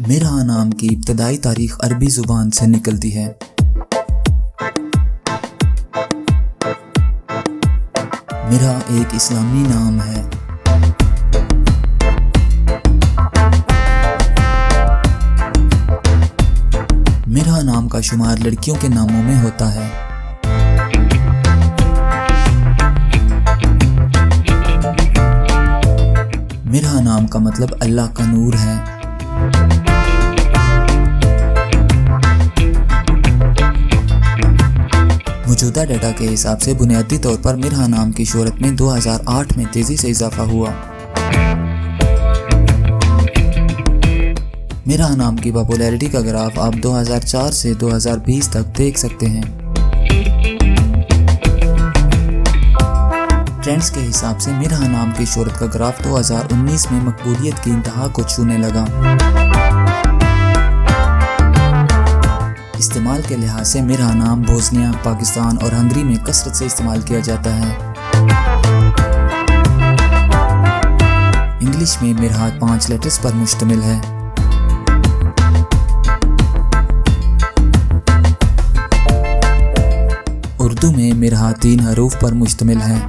मिरहा नाम की इब्तदाई तारीख अरबी ज़ुबान से निकलती है। मिरहा एक इस्लामी नाम है। मिरहा नाम का शुमार लड़कियों के नामों में होता है। मिरहा नाम का मतलब अल्लाह का नूर है। मौजूदा डाटा के हिसाब से बुनियादी तौर पर मिरहा नाम की शोहरत में 2008 में तेजी से इजाफा हुआ। मिरहा नाम की पॉपुलैरिटी का ग्राफ आप 2004 से 2020 तक देख सकते हैं। ट्रेंड्स के हिसाब से मिरहा नाम की शोहरत का ग्राफ 2019 में मकबूलियत की इंतहा को छूने लगा। इस्तेमाल के लिहाज से मिरहा नाम बोस्निया, पाकिस्तान और हंगरी में कसरत से इस्तेमाल किया जाता है। इंग्लिश में मिरहा 5 लेटर्स पर मुश्तमिल है। उर्दू में मिरहा 3 हरूफ पर मुश्तमिल है।